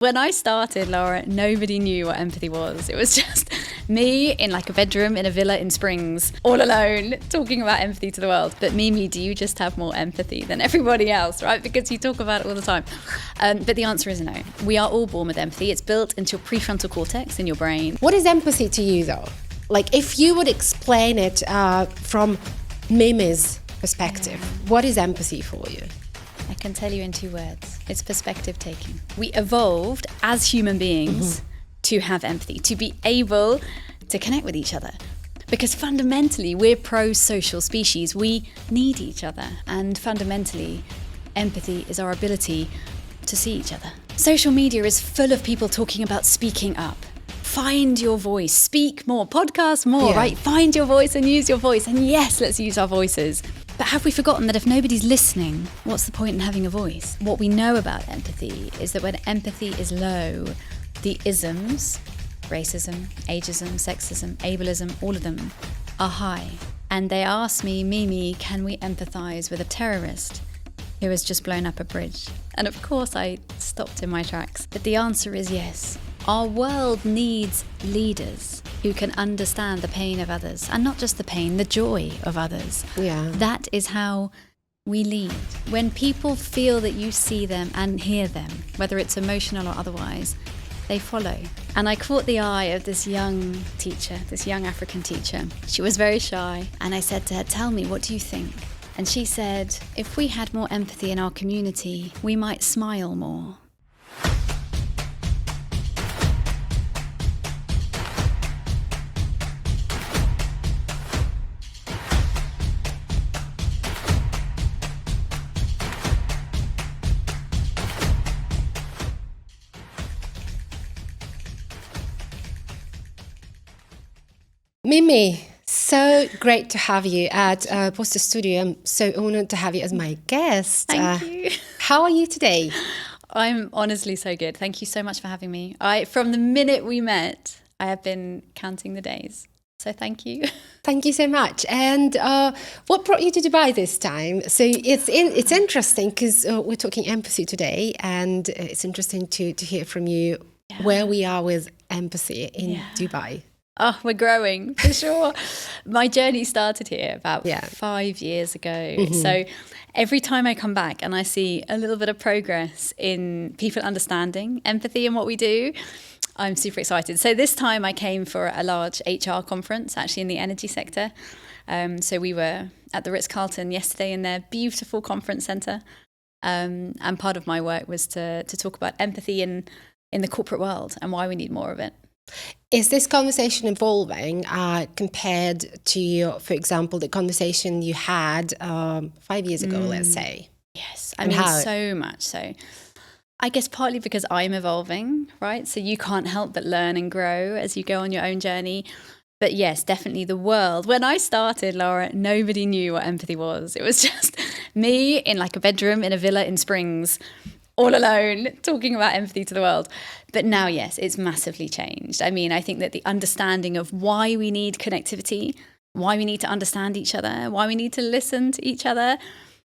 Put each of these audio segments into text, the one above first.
When I started, Lara, nobody knew what empathy was. It was just me in like a bedroom in a villa in Springs, all alone, talking about empathy to the world. But Mimi, do you just have more empathy than everybody else, right? Because you talk about it all the time. But the answer is no. We are all born with empathy. It's built into your prefrontal cortex in your brain. What is empathy to you, though? Like, if you would explain it from Mimi's perspective, what is empathy for you? I can tell you in 2 words. It's perspective taking. We evolved as human beings to have empathy, to be able to connect with each other. Because fundamentally, we're pro-social species. We need each other. And fundamentally, empathy is our ability to see each other. Social media is full of people talking about speaking up. Find your voice, speak more, podcast more, right? Find your voice and use your voice. And yes, let's use our voices. But have we forgotten that if nobody's listening, what's the point in having a voice? What we know about empathy is that when empathy is low, the isms, racism, ageism, sexism, ableism, all of them are high. And they asked me, Mimi, can we empathize with a terrorist who has just blown up a bridge? And of course I stopped in my tracks. But the answer is yes. Our world needs leaders who can understand the pain of others, and not just the pain, the joy of others. Yeah. That is how we lead. When people feel that you see them and hear them, whether it's emotional or otherwise, they follow. And I caught the eye of this young teacher, this young African teacher. She was very shy, and I said to her, tell me, what do you think? And she said, if we had more empathy in our community, we might smile more. Mimi, so great to have you at Poster Studio. I'm so honored to have you as my guest. Thank you. How are you today? I'm honestly so good. Thank you so much for having me. From the minute we met, I have been counting the days. So thank you. Thank you so much. And what brought you to Dubai this time? So it's interesting because we're talking empathy today, and it's interesting to hear from you where we are with empathy in Dubai. Oh, we're growing for sure. My journey started here about 5 years ago. So every time I come back and I see a little bit of progress in people understanding empathy and what we do, I'm super excited. So this time I came for a large HR conference, actually in the energy sector. So we were at the Ritz-Carlton yesterday in their beautiful conference centre. And part of my work was to talk about empathy in the corporate world and why we need more of it. Is this conversation evolving compared to, for example, the conversation you had 5 years ago, let's say? Yes, I mean, so much so. I guess partly because I'm evolving, right? So you can't help but learn and grow as you go on your own journey. But yes, definitely the world. When I started, Lara, nobody knew what empathy was. It was just me in like a bedroom in a villa in Springs, all alone, talking about empathy to the world. But now, yes, it's massively changed. I mean, I think that the understanding of why we need connectivity, why we need to understand each other, why we need to listen to each other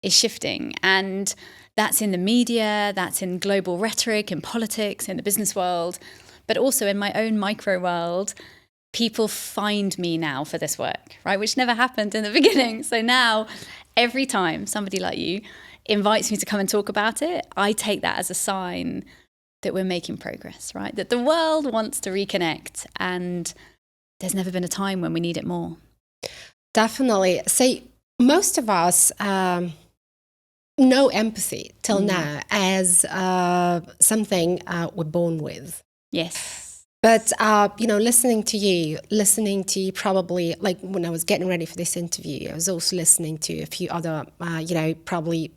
is shifting. And that's in the media, that's in global rhetoric, in politics, in the business world, but also in my own micro world. People find me now for this work, right? Which never happened in the beginning. So now, every time somebody like you invites me to come and talk about it, I take that as a sign that we're making progress, right? That the world wants to reconnect, and there's never been a time when we need it more. Definitely. So most of us know empathy till now as something we're born with. Yes. But, listening to you probably, like when I was getting ready for this interview, I was also listening to a few other, probably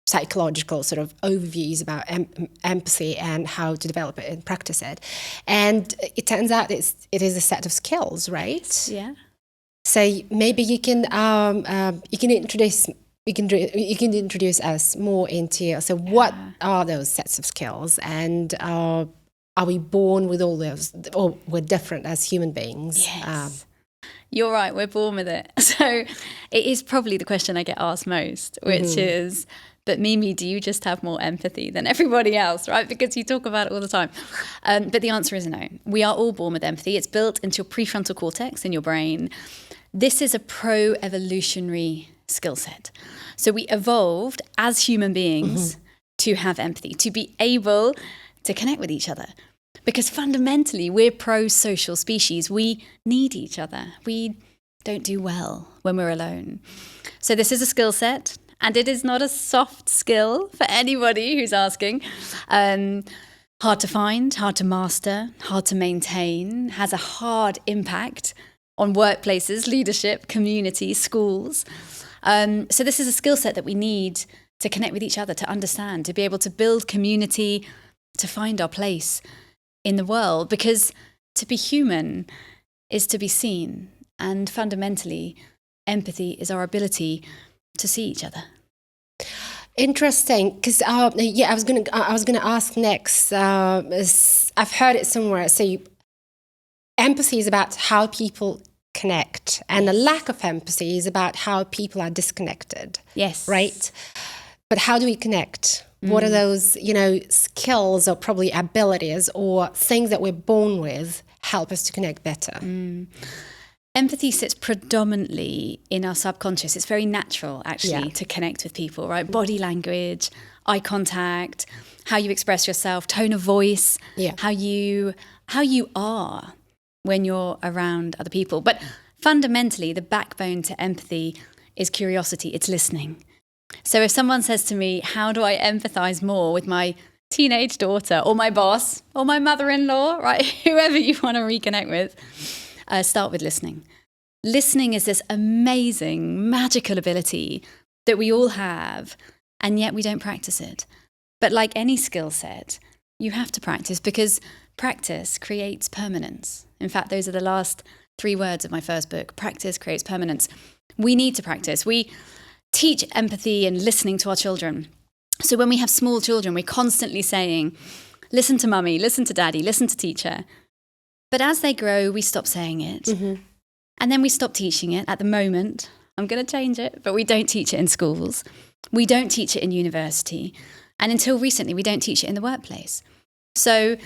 psychological sort of overviews about empathy and how to develop it and practice it. And it turns out it is a set of skills, right? Yeah. So maybe you can introduce us more into, so what are those sets of skills, and are we born with all those, or we're different as human beings? Yes. You're right, we're born with it. So it is probably the question I get asked most, which is, but Mimi, do you just have more empathy than everybody else, right? Because you talk about it all the time. But the answer is no. We are all born with empathy. It's built into your prefrontal cortex in your brain. This is a pro-evolutionary skill set. So we evolved as human beings to have empathy, to be able to connect with each other. Because fundamentally, we're pro-social species. We need each other. We don't do well when we're alone. So this is a skill set, and it is not a soft skill for anybody who's asking. Hard to find, hard to master, hard to maintain, has a hard impact on workplaces, leadership, community, schools. So this is a skill set that we need to connect with each other, to understand, to be able to build community, to find our place in the world. Because to be human is to be seen. And fundamentally, empathy is our ability to see each other. Interesting, because I was gonna ask next. I've heard it somewhere. So empathy is about how people connect, and the lack of empathy is about how people are disconnected. Yes. Right? But how do we connect? What are those, skills or probably abilities or things that we're born with help us to connect better? Empathy sits predominantly in our subconscious. It's very natural, actually, to connect with people, right? Body language, eye contact, how you express yourself, tone of voice, how you are when you're around other people. But fundamentally, the backbone to empathy is curiosity. It's listening. So if someone says to me, how do I empathize more with my teenage daughter or my boss or my mother-in-law, right? Whoever you want to reconnect with, start with listening. Listening is this amazing, magical ability that we all have, and yet we don't practice it. But like any skill set, you have to practice, because practice creates permanence. In fact, those are the last 3 words of my first book. Practice creates permanence. We need to practice. We teach empathy and listening to our children. So when we have small children, we're constantly saying, listen to mummy, listen to daddy, listen to teacher. But as they grow, we stop saying it. And then we stop teaching it. At the moment, I'm going to change it, but we don't teach it in schools. We don't teach it in university. And until recently, we don't teach it in the workplace. So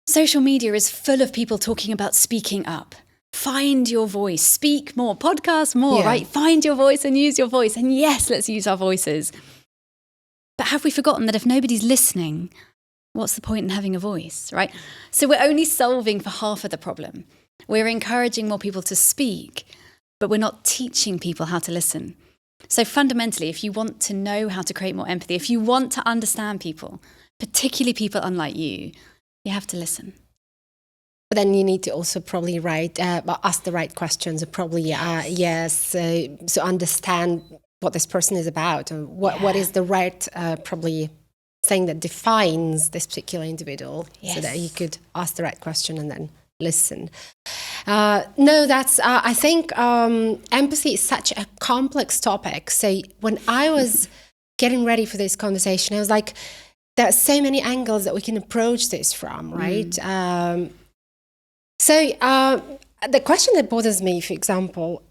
social media is full of people talking about speaking up. Find your voice, speak more, podcast more, right? Find your voice and use your voice. And yes, let's use our voices. But have we forgotten that if nobody's listening, what's the point in having a voice, right? So we're only solving for half of the problem. We're encouraging more people to speak, but we're not teaching people how to listen. So fundamentally, if you want to know how to create more empathy, if you want to understand people, particularly people unlike you have to listen. But then you need to also probably ask the right questions, or probably, so understand what this person is about, and what is the right, probably, thing that defines this particular individual, so that you could ask the right question and then listen. I think empathy is such a complex topic. So when I was getting ready for this conversation, I was like, there are so many angles that we can approach this from, right? So the question that bothers me, for example,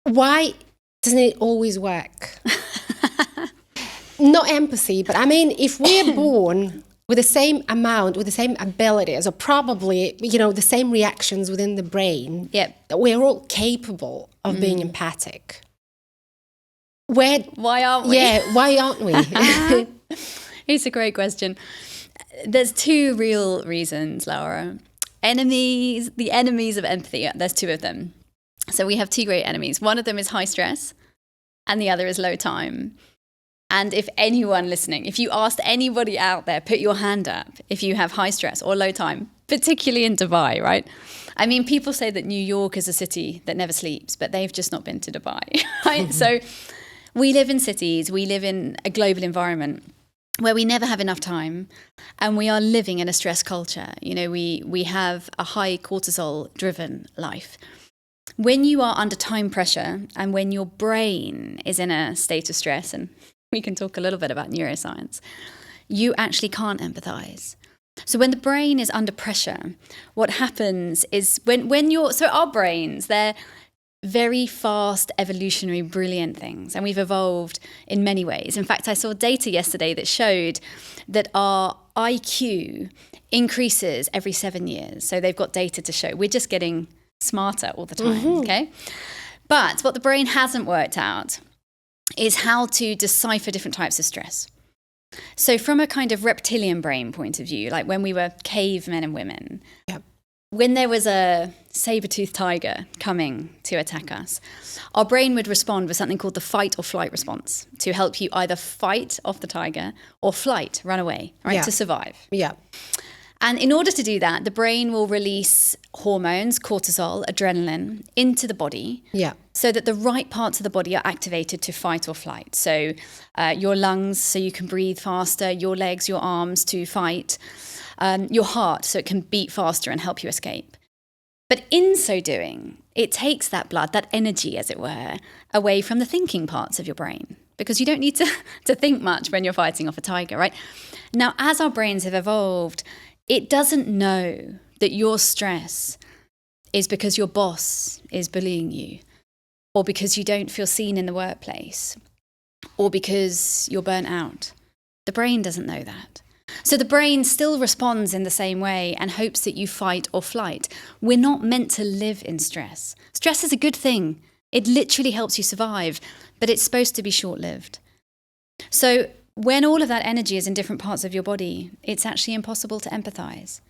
why doesn't it always work? Not empathy, but I mean, if we're born with the same amount, with the same abilities, or probably, the same reactions within the brain, that we're all capable of being empathic. Why aren't we? Yeah, why aren't we? It's a great question. There's 2 real reasons, Lara. The enemies of empathy, there's 2 of them. So we have 2 great enemies. One of them is high stress, and the other is low time. And if anyone listening, if you asked anybody out there, put your hand up if you have high stress or low time, particularly in Dubai, right? I mean, people say that New York is a city that never sleeps, but they've just not been to Dubai, right? So we live in cities, we live in a global environment where we never have enough time, and we are living in a stress culture. We have a high cortisol-driven life. When you are under time pressure, and when your brain is in a state of stress, and we can talk a little bit about neuroscience, you actually can't empathize. So when the brain is under pressure, what happens is so our brains, very fast, evolutionary, brilliant things. And we've evolved in many ways. In fact, I saw data yesterday that showed that our IQ increases every 7 years. So they've got data to show we're just getting smarter all the time, okay? But what the brain hasn't worked out is how to decipher different types of stress. So from a kind of reptilian brain point of view, like when we were cavemen and women, when there was a saber-toothed tiger coming to attack us, our brain would respond with something called the fight or flight response to help you either fight off the tiger or flight, run away, right, to survive. Yeah. And in order to do that, the brain will release hormones, cortisol, adrenaline, into the body so that the right parts of the body are activated to fight or flight. So your lungs, so you can breathe faster, your legs, your arms to fight, your heart, so it can beat faster and help you escape. But in so doing, it takes that blood, that energy, as it were, away from the thinking parts of your brain, because you don't need to think much when you're fighting off a tiger, right? Now, as our brains have evolved, it doesn't know that your stress is because your boss is bullying you, or because you don't feel seen in the workplace, or because you're burnt out. The brain doesn't know that. So the brain still responds in the same way and hopes that you fight or flight. We're not meant to live in stress. Stress is a good thing. It literally helps you survive, but it's supposed to be short-lived. So when all of that energy is in different parts of your body, it's actually impossible to empathize.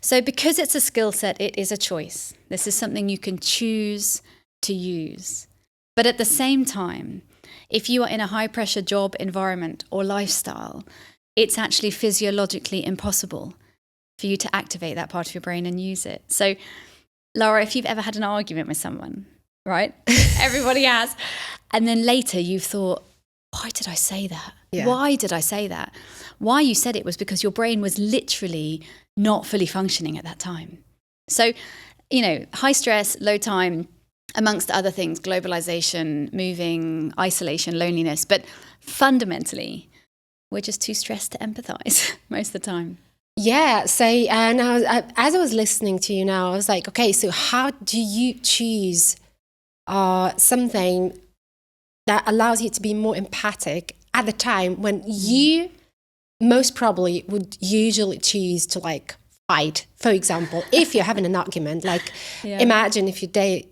So because it's a skill set, it is a choice. This is something you can choose to use. But at the same time, if you are in a high-pressure job environment or lifestyle, it's actually physiologically impossible for you to activate that part of your brain and use it. So, Lara, if you've ever had an argument with someone, right? Everybody has. And then later you've thought, why did I say that? Yeah. Why did I say that? Why you said it was because your brain was literally not fully functioning at that time. So, high stress, low time, amongst other things, globalization, moving, isolation, loneliness. But fundamentally, we're just too stressed to empathize most of the time. Yeah. So now, as I was listening to you now, I was like, okay, so how do you choose something that allows you to be more empathic at the time when you most probably would usually choose to fight? For example, if you're having an argument, imagine if your day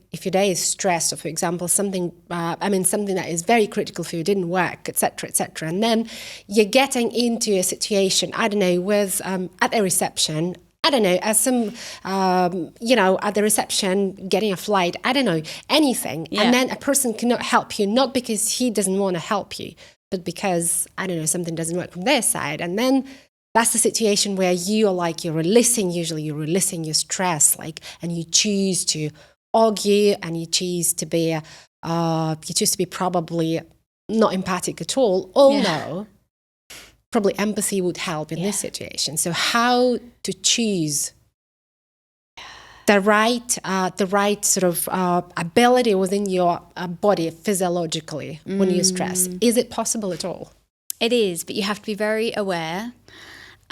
is stressed, or for example, something that is very critical for you didn't work, etc., and then you're getting into a situation, I don't know, with at a reception, I don't know, as some, at the reception, getting a flight, I don't know, anything. Yeah. And then a person cannot help you, not because he doesn't want to help you, but because, I don't know, something doesn't work from their side. And then that's the situation where you're releasing your stress, and you choose to argue, and you choose to be probably not empathic at all. Although probably empathy would help in this situation. So how to choose the right sort of ability within your body physiologically when you're stressed? Is it possible at all? It is, but you have to be very aware.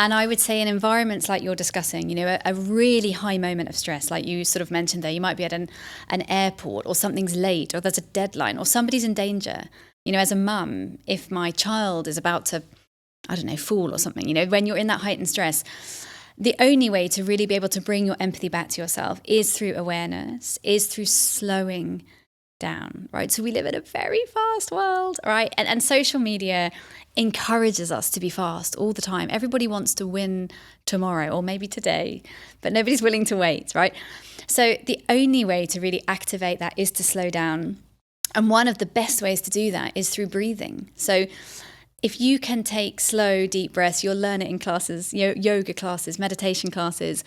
And I would say in environments like you're discussing, a really high moment of stress, like you sort of mentioned there, you might be at an airport, or something's late, or there's a deadline, or somebody's in danger. As a mum, if my child is about to, I don't know, fall or something, when you're in that heightened stress, the only way to really be able to bring your empathy back to yourself is through awareness, is through slowing down, right? So we live in a very fast world, right? And social media encourages us to be fast all the time. Everybody wants to win tomorrow, or maybe today, but nobody's willing to wait, right? So the only way to really activate that is to slow down. And one of the best ways to do that is through breathing. So if you can take slow, deep breaths, you'll learn it in classes, yoga classes, meditation classes.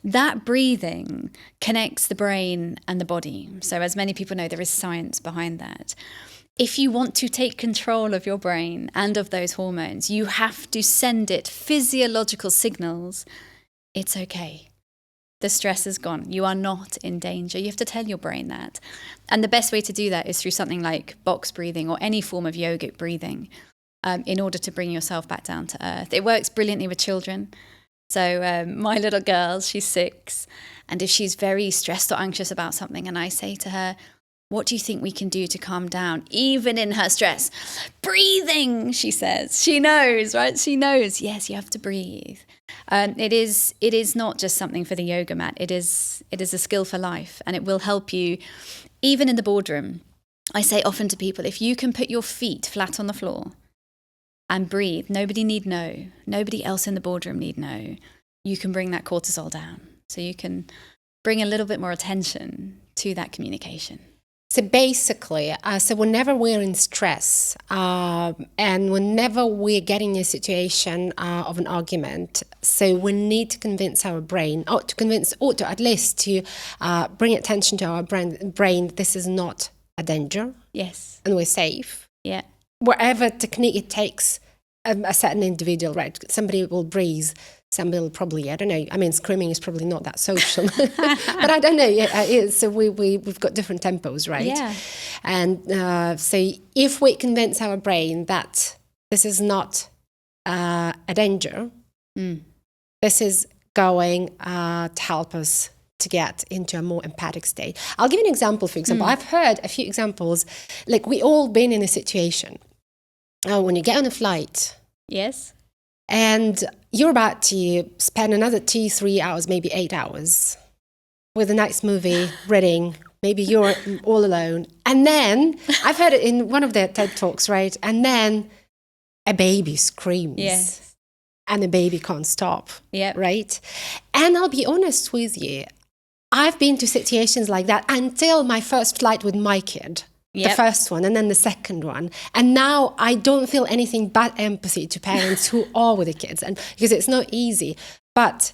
That breathing connects the brain and the body. So as many people know, there is science behind that. If you want to take control of your brain and of those hormones, you have to send it physiological signals. It's okay. The stress is gone. You are not in danger. You have to tell your brain that. And the best way to do that is through something like box breathing or any form of yogic breathing, in order to bring yourself back down to earth. It works brilliantly with children. So my little girl, she's 6, and if she's very stressed or anxious about something, and I say to her, What do you think we can do to calm down, even in her stress? Breathing, she says. She knows, right? She knows. Yes, you have to breathe. It is not just something for the yoga mat. It is a skill for life, and it will help you even in the boardroom. I say often to people, if you can put your feet flat on the floor and breathe, nobody need know. Nobody else in the boardroom need know. You can bring that cortisol down. So you can bring a little bit more attention to that communication. So basically, so whenever we're in stress and whenever we're getting a situation of an argument, so we need to convince our brain, or to at least to bring attention to our brain, this is not a danger. Yes. And we're safe. Yeah. Whatever technique it takes a certain individual, right? Somebody will breathe. Somebody will probably, I don't know. I mean, screaming is probably not that social, but I don't know. Yeah, so we've got different tempos, right? Yeah. And so if we convince our brain that this is not a danger, this is going to help us to get into a more empathic state. I'll give you an example. For example, I've heard a few examples. Like we all been in a situation when you get on a flight. Yes. And you're about to spend another 2-3 hours, maybe 8 hours with a nice movie, reading. Maybe you're all alone. And then, I've heard it in one of their TED Talks, right? And then a baby screams. Yes. And the baby can't stop. Yeah. Right? And I'll be honest with you, I've been to situations like that until my first flight with my kid. Yep. The first one and then the second one. And now I don't feel anything but empathy to parents who are with the kids. And because it's not easy, but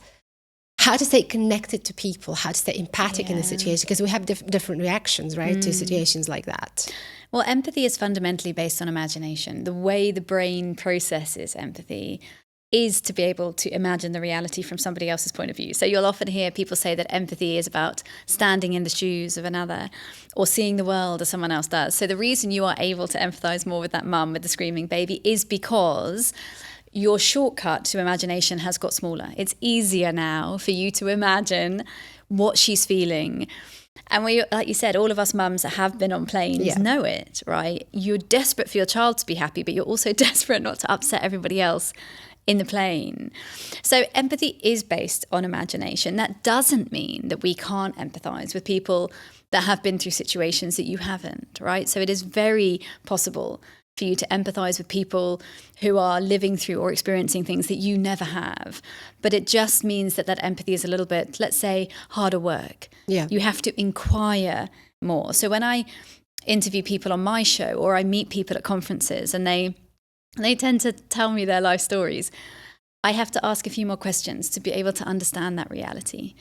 how to stay connected to people, how to stay empathic in the situation, because we have different reactions, right, to situations like that. Well, empathy is fundamentally based on imagination. The way the brain processes empathy is to be able to imagine the reality from somebody else's point of view. So you'll often hear people say that empathy is about standing in the shoes of another or seeing the world as someone else does. So the reason you are able to empathize more with that mum with the screaming baby is because your shortcut to imagination has got smaller. It's easier now for you to imagine what she's feeling. And like you said, all of us mums that have been on planes know it, right? You're desperate for your child to be happy, but you're also desperate not to upset everybody else in the plane. So empathy is based on imagination. That doesn't mean that we can't empathize with people that have been through situations that you haven't, right? So it is very possible for you to empathize with people who are living through or experiencing things that you never have. But it just means that empathy is a little bit, let's say, harder work. Yeah. You have to inquire more. So when I interview people on my show or I meet people at conferences and they tend to tell me their life stories, I have to ask a few more questions to be able to understand that reality.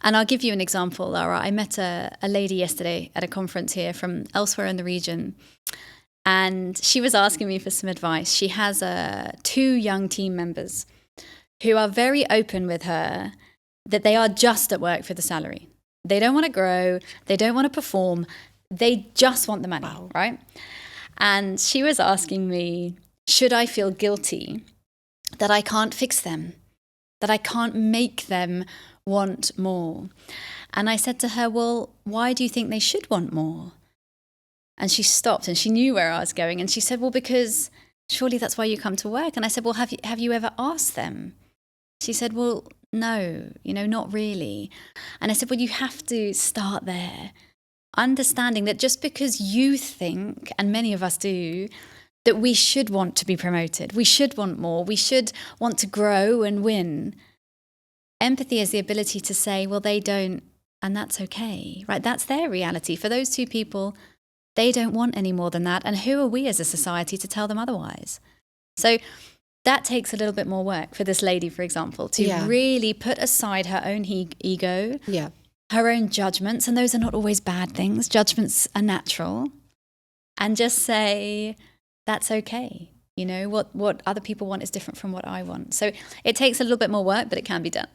And I'll give you an example, Lara. I met a lady yesterday at a conference here from elsewhere in the region, and she was asking me for some advice. She has 2 young team members who are very open with her that they are just at work for the salary. They don't want to grow. They don't want to perform. They just want the money, right? And she was asking me, should I feel guilty that I can't fix them, that I can't make them want more? And I said to her, well, why do you think they should want more? And she stopped and she knew where I was going. And she said, well, because surely that's why you come to work. And I said, well, have you ever asked them? She said, well, no, not really. And I said, well, you have to start there, understanding that just because you think, and many of us do, that we should want to be promoted, we should want more, we should want to grow and win. Empathy is the ability to say, well, they don't, and that's okay, right? That's their reality. For those 2 people, they don't want any more than that. And who are we as a society to tell them otherwise? So that takes a little bit more work for this lady, for example, to really put aside her own ego, her own judgments, and those are not always bad things. Judgments are natural. And just say, that's okay. What other people want is different from what I want. So it takes a little bit more work, but it can be done.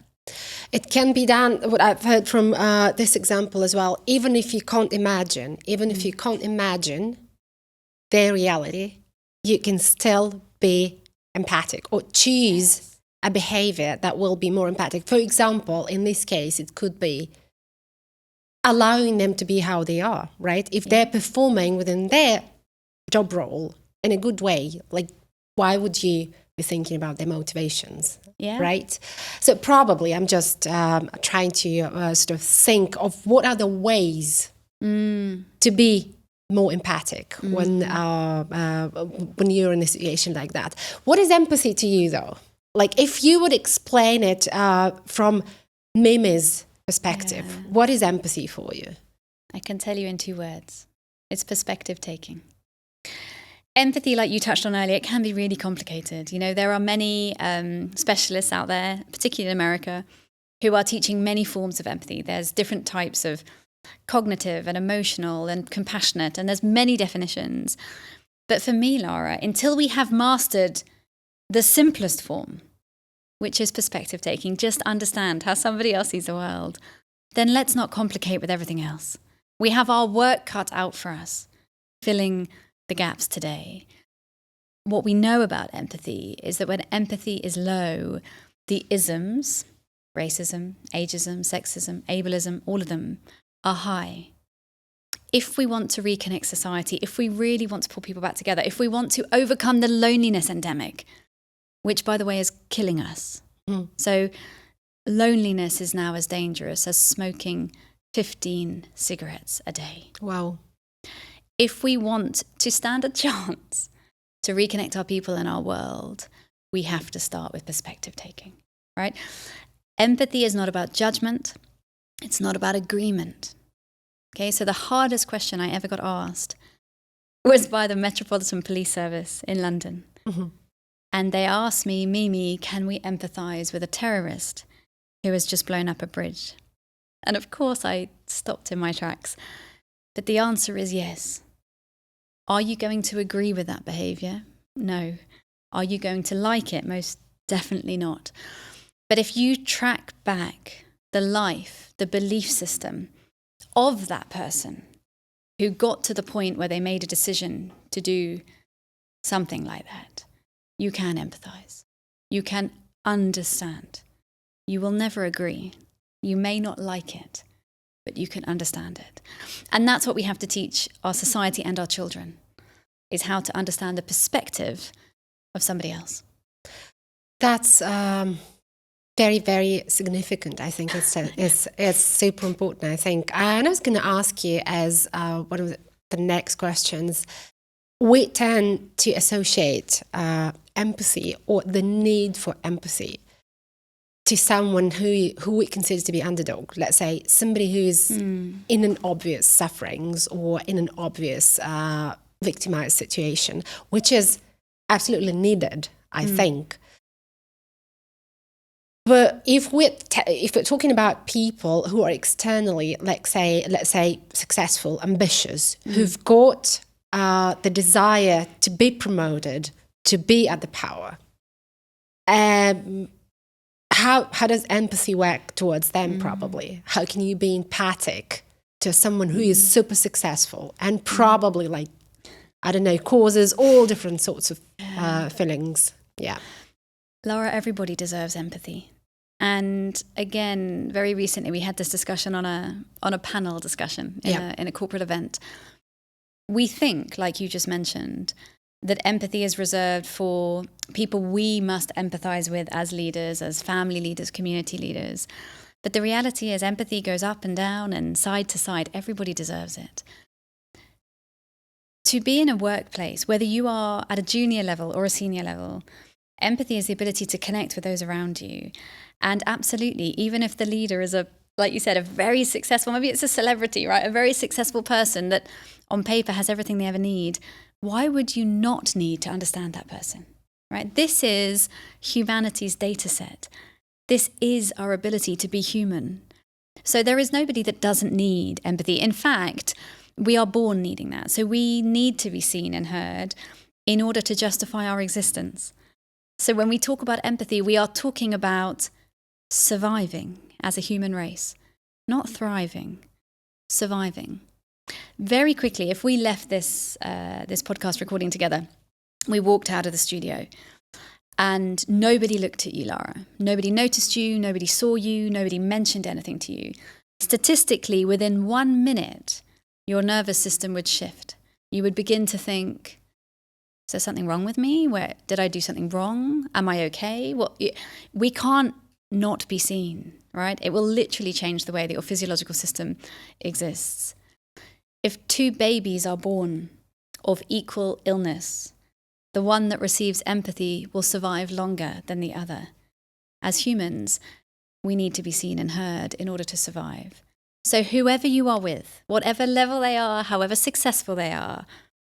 It can be done. What I've heard from this example as well, even if you can't imagine their reality, you can still be empathic or choose a behavior that will be more empathic. For example, in this case, it could be allowing them to be how they are, right? If they're performing within their job role in a good way, like, why would you be thinking about their motivations, right? So probably I'm just trying to sort of think of what are the ways to be more empathic when you're in a situation like that. What is empathy to you, though? Like, if you would explain it from Mimi's perspective, what is empathy for you? I can tell you in 2 words. It's perspective taking. Empathy, like you touched on earlier, it can be really complicated. You know, there are many specialists out there, particularly in America, who are teaching many forms of empathy. There's different types of cognitive and emotional and compassionate, and there's many definitions. But for me, Lara, until we have mastered the simplest form, which is perspective taking, just understand how somebody else sees the world, then let's not complicate with everything else. We have our work cut out for us, filling the gaps today. What we know about empathy is that when empathy is low, the isms, racism, ageism, sexism, ableism, all of them are high. If we want to reconnect society, if we really want to pull people back together, if we want to overcome the loneliness endemic, which, by the way, is killing us. So loneliness is now as dangerous as smoking 15 cigarettes a day. Wow. If we want to stand a chance to reconnect our people in our world, we have to start with perspective taking, right? Empathy is not about judgment. It's not about agreement. Okay, so the hardest question I ever got asked was by the Metropolitan Police Service in London. And they asked me, Mimi, can we empathize with a terrorist who has just blown up a bridge? And of course I stopped in my tracks. But the answer is yes. Are you going to agree with that behavior? No. Are you going to like it? Most definitely not. But if you track back the life, the belief system of that person who got to the point where they made a decision to do something like that, you can empathize. You can understand. You will never agree. You may not like it, but you can understand it. And that's what we have to teach our society and our children, is how to understand the perspective of somebody else. That's very, very significant. I think it's super important, I think. And I was going to ask you as one of the next questions, we tend to associate empathy or the need for empathy to someone who we consider to be underdog. Let's say somebody who is in an obvious sufferings or in an obvious victimized situation, which is absolutely needed, I think. But if we're talking about people who are externally, let's say successful, ambitious, who've got the desire to be promoted, to be at the power, how does empathy work towards them? Probably, how can you be empathic to someone who is super successful and probably, like, I don't know, causes all different sorts of feelings? Yeah. Lara, everybody deserves empathy. And again, very recently we had this discussion on a panel discussion in a corporate event. We think, like you just mentioned, that empathy is reserved for people we must empathize with as leaders, as family leaders, community leaders. But the reality is empathy goes up and down and side to side. Everybody deserves it. To be in a workplace, whether you are at a junior level or a senior level, empathy is the ability to connect with those around you. And absolutely, even if the leader is like you said, a very successful, maybe it's a celebrity, right? A very successful person that on paper has everything they ever need. Why would you not need to understand that person, right? This is humanity's data set. This is our ability to be human. So there is nobody that doesn't need empathy. In fact, we are born needing that. So we need to be seen and heard in order to justify our existence. So when we talk about empathy, we are talking about surviving as a human race, not thriving, surviving. Very quickly, if we left this podcast recording together, we walked out of the studio and nobody looked at you, Lara. Nobody noticed you, nobody saw you, nobody mentioned anything to you. statistically, within 1 minute, your nervous system would shift. You would begin to think, is there something wrong with me? Did I do something wrong? Am I okay? We can't not be seen, right? It will literally change the way that your physiological system exists. If 2 babies are born of equal illness, the one that receives empathy will survive longer than the other. As humans, we need to be seen and heard in order to survive. So whoever you are with, whatever level they are, however successful they are,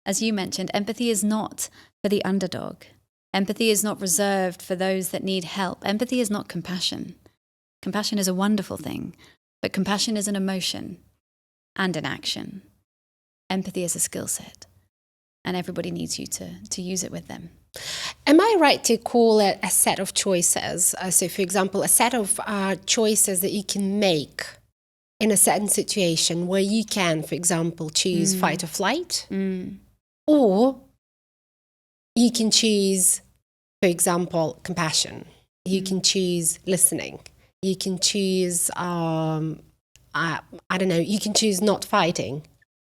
as you mentioned, empathy is not for the underdog. Empathy is not reserved for those that need help. Empathy is not compassion. Compassion is a wonderful thing, but compassion is an emotion and an action. Empathy is a skill set, and everybody needs you to use it with them. Am I right to call it a set of choices? So, for example, a set of choices that you can make in a certain situation where you can, for example, choose fight or flight, or you can choose, for example, compassion. You can choose listening. You can choose, I don't know, you can choose not fighting,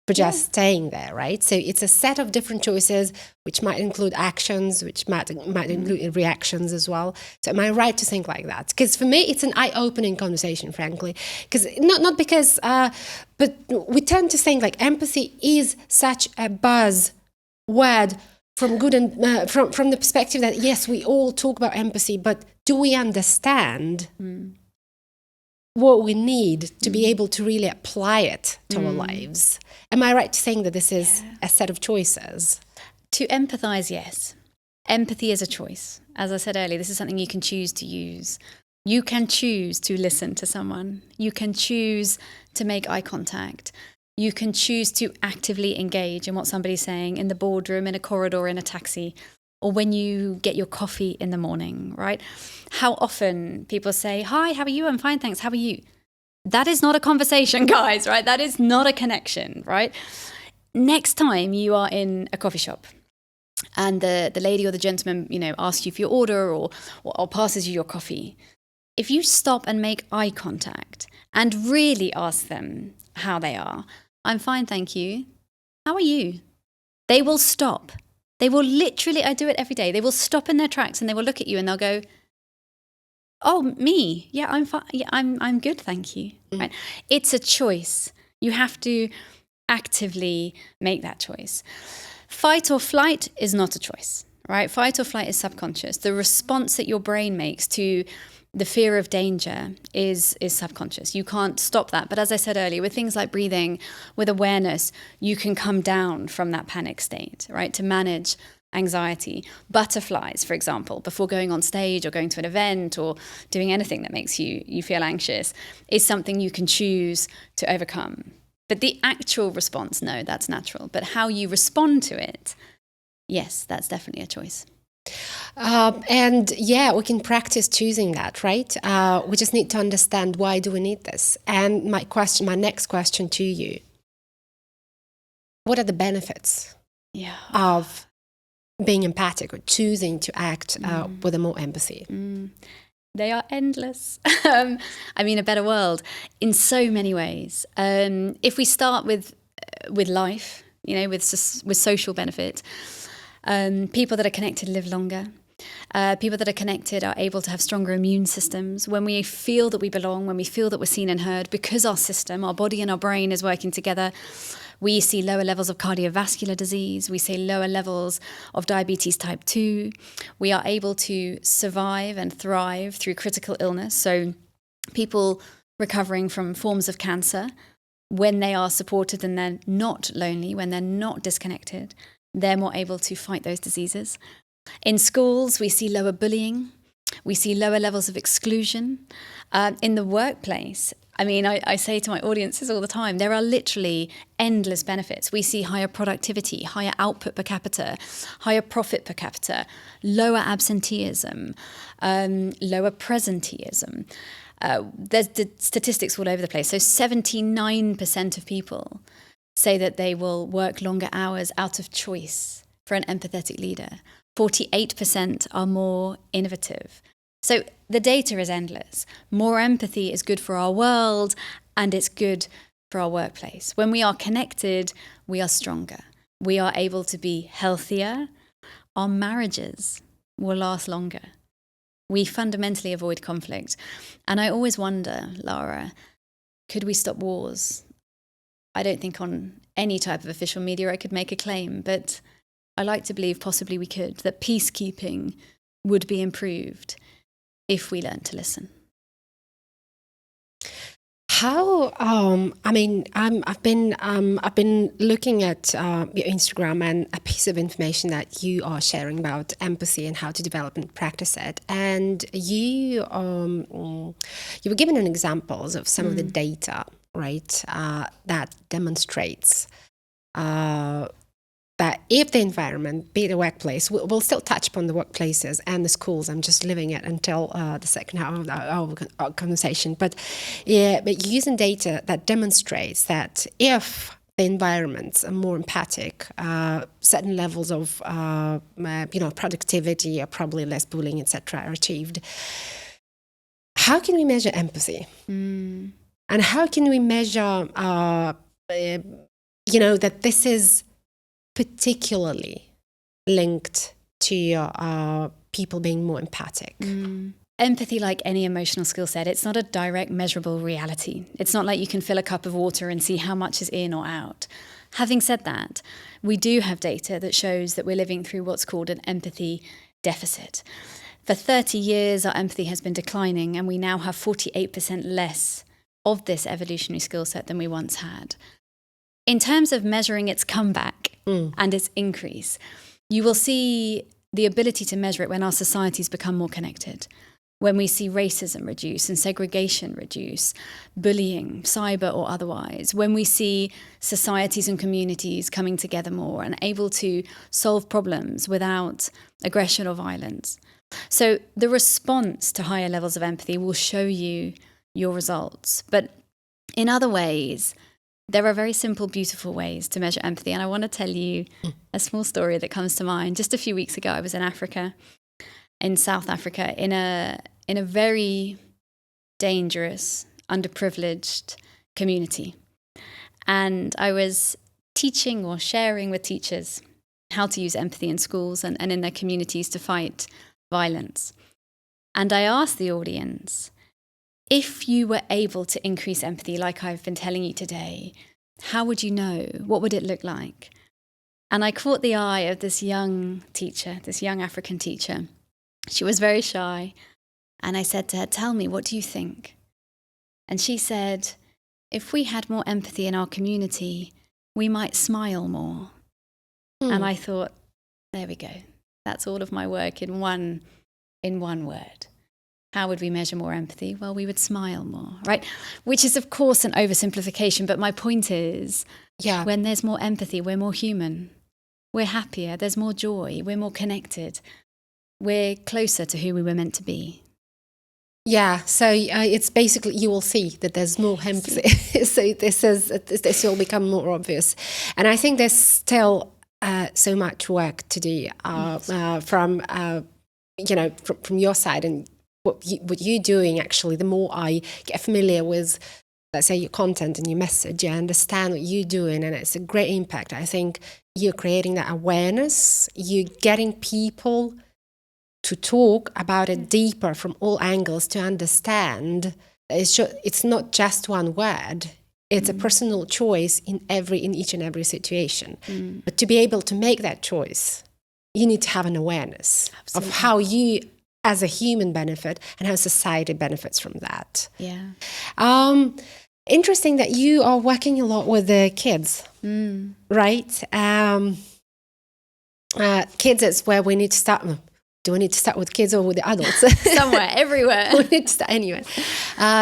but just staying there, right? So it's a set of different choices, which might include actions, which might include reactions as well. So am I right to think like that? Because for me, it's an eye-opening conversation, frankly. Because not because, but we tend to think like empathy is such a buzz word from good and from the perspective that yes, we all talk about empathy, but do we understand what we need to be able to really apply it to our lives? Am I right to think that this is a set of choices? To empathize, yes. Empathy is a choice. As I said earlier, this is something you can choose to use. You can choose to listen to someone. You can choose to make eye contact. You can choose to actively engage in what somebody's saying in the boardroom, in a corridor, in a taxi, or when you get your coffee in the morning, right? How often people say, hi, how are you? I'm fine, thanks. How are you? That is not a conversation, guys, right? That is not a connection, right? Next time you are in a coffee shop and the lady or the gentleman, asks you for your order or passes you your coffee, if you stop and make eye contact and really ask them how they are, I'm fine, thank you. How are you? They will stop. They will literally, I do it every day. They will stop in their tracks and they will look at you and they'll go, oh, me? Yeah, I'm fine. Yeah, I'm good, thank you. Right? It's a choice. You have to actively make that choice. Fight or flight is not a choice, right? Fight or flight is subconscious. The response that your brain makes to the fear of danger is subconscious. You can't stop that. But as I said earlier, with things like breathing, with awareness, you can come down from that panic state, right? To manage anxiety. Butterflies, for example, before going on stage or going to an event or doing anything that makes you feel anxious, is something you can choose to overcome. But the actual response, no, that's natural. But how you respond to it, yes, that's definitely a choice. And yeah, we can practice choosing that, right? We just need to understand, why do we need this? And my next question to you, what are the benefits of being empathic or choosing to act with a more empathy? They are endless. I mean, a better world in so many ways. If we start with life, with social benefit, people that are connected live longer. People that are connected are able to have stronger immune systems. When we feel that we belong, when we feel that we're seen and heard, because our system, our body and our brain is working together, we see lower levels of cardiovascular disease. We see lower levels of diabetes type 2. We are able to survive and thrive through critical illness. So people recovering from forms of cancer, when they are supported and they're not lonely, when they're not disconnected, they're more able to fight those diseases. In schools, we see lower bullying. We see lower levels of exclusion. In the workplace, I mean, I say to my audiences all the time, there are literally endless benefits. We see higher productivity, higher output per capita, higher profit per capita, lower absenteeism, lower presenteeism. There's the statistics all over the place. So 79% of people say that they will work longer hours out of choice for an empathetic leader. 48% are more innovative. So the data is endless. More empathy is good for our world and it's good for our workplace. When we are connected, we are stronger. We are able to be healthier. Our marriages will last longer. We fundamentally avoid conflict. And I always wonder, Lara, could we stop wars? I don't think on any type of official media I could make a claim, but I like to believe possibly we could, that peacekeeping would be improved if we learned to listen. How? I've been looking at your Instagram and a piece of information that you are sharing about empathy and how to develop and practice it. And you were given an examples of some of the data, right, that demonstrates that if the environment, be it the workplace, we'll still touch upon the workplaces and the schools. I'm just leaving it until the second half of our conversation. But using data that demonstrates that if the environments are more empathic, certain levels of productivity are probably less bullying, etc., are achieved. How can we measure empathy? And how can we measure, that this is particularly linked to people being more empathic? Empathy, like any emotional skill set, it's not a direct measurable reality. It's not like you can fill a cup of water and see how much is in or out. Having said that, we do have data that shows that we're living through what's called an empathy deficit. For 30 years, our empathy has been declining, and we now have 48% less of this evolutionary skill set than we once had. In terms of measuring its comeback and its increase, you will see the ability to measure it when our societies become more connected, when we see racism reduce and segregation reduce, bullying, cyber or otherwise, when we see societies and communities coming together more and able to solve problems without aggression or violence. So the response to higher levels of empathy will show you your results. But in other ways, there are very simple, beautiful ways to measure empathy. And I want to tell you a small story that comes to mind. Just a few weeks ago, I was in South Africa, in a very dangerous, underprivileged community. And I was teaching or sharing with teachers how to use empathy in schools and in their communities to fight violence. And I asked the audience, if you were able to increase empathy like I've been telling you today, how would you know? What would it look like? And I caught the eye of this young teacher, this young African teacher. She was very shy. And I said to her, tell me, what do you think? And she said, if we had more empathy in our community, we might smile more. And I thought, there we go. That's all of my work in one word. How would we measure more empathy? Well, we would smile more, right? Which is, of course, an oversimplification. But my point is, when there's more empathy, we're more human. We're happier. There's more joy. We're more connected. We're closer to who we were meant to be. Yeah, so it's basically, you will see that there's more empathy. So this will become more obvious. And I think there's still so much work to do from your side, and what you're doing. Actually, the more I get familiar with, let's say, your content and your message, I understand what you're doing, and it's a great impact. I think you're creating that awareness. You're getting people to talk about it deeper from all angles, to understand it's not just one word. It's a personal choice in each and every situation. But to be able to make that choice, you need to have an awareness of how you as a human benefit and how society benefits from that. Yeah. Interesting that you are working a lot with the kids, right? Kids is where we need to start. Do we need to start with kids or with the adults? Somewhere, everywhere. We need to start anywhere.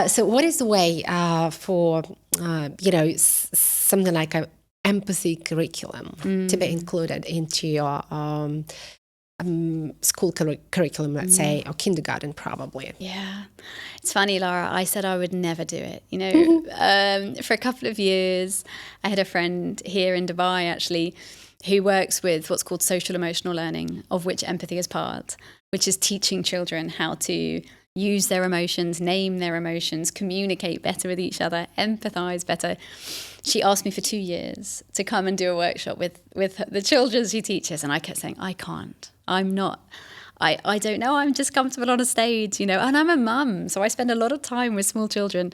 So what is the way for, something like an empathy curriculum to be included into your school curriculum, let's say, or kindergarten probably? Yeah. It's funny, Lara, I said I would never do it. For a couple of years, I had a friend here in Dubai, actually, who works with what's called social emotional learning, of which empathy is part, which is teaching children how to use their emotions, name their emotions, communicate better with each other, empathize better. She asked me for 2 years to come and do a workshop with the children she teaches. And I kept saying, I can't. I'm not. I don't know. I'm just comfortable on a stage, and I'm a mum. So I spend a lot of time with small children.